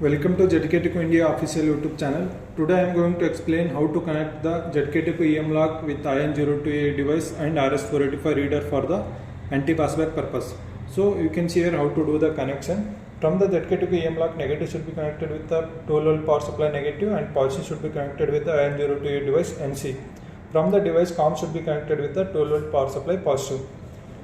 Welcome to ZK India official YouTube channel. Today I am going to explain how to connect the ZK EM lock with IN02A device and RS485 reader for the anti-passback purpose. So you can see here how to do the connection. From the ZK EM lock, negative should be connected with the 12 volt power supply negative and positive should be connected with the IN02A device NC. From the device, COM should be connected with the 12 volt power supply positive.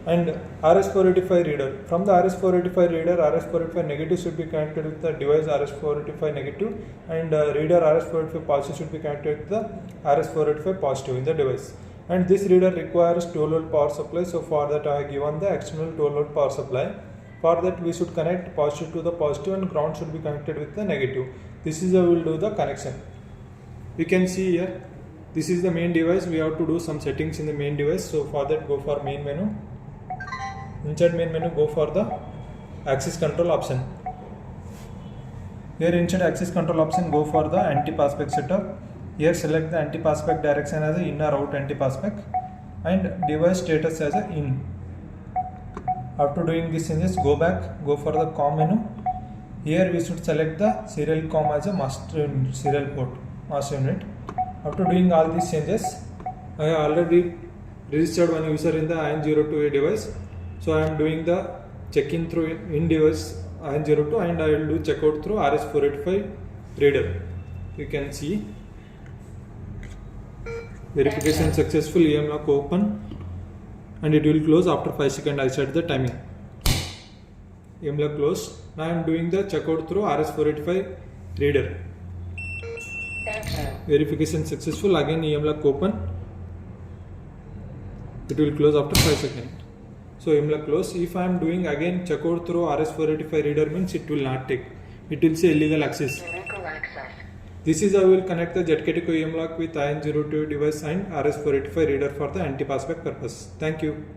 And RS485 reader. From the RS485 reader, RS485 negative should be connected with the device RS485 negative and reader RS485 positive should be connected with the RS485 positive in the device. And this reader requires 12 volt power supply. So for that I have given the external 12 volt power supply. For that we should connect positive to the positive and ground should be connected with the negative. This is how we will do the connection. You can see here, this is the main device. We have to do some settings in the main device. So for that, go for main menu. Inside main menu, go for the access control option. Here inside access control option, go for the anti-passback setup. Here select the anti-passback direction as a in or out anti-passback and device status as a in. After doing this changes, go back, go for the COM menu. Here we should select the serial COM as a master serial port, master unit. After doing all these changes, I have already registered one user in the IN02A device. So I am doing the check-in through in-device IN02 and I will do checkout through RS485 reader. You can see verification successful, EM lock open and it will close after 5 seconds. I set the timing. EM lock closed. Now I am doing the checkout through RS485 reader. Verification successful. Again EM lock open. It will close after 5 seconds. So EM lock close. If I am doing again checkout through RS485 reader means it will not take. It will say illegal access. This is how we will connect the ZK EM lock with IN02 device and RS485 reader for the anti-passback purpose. Thank you.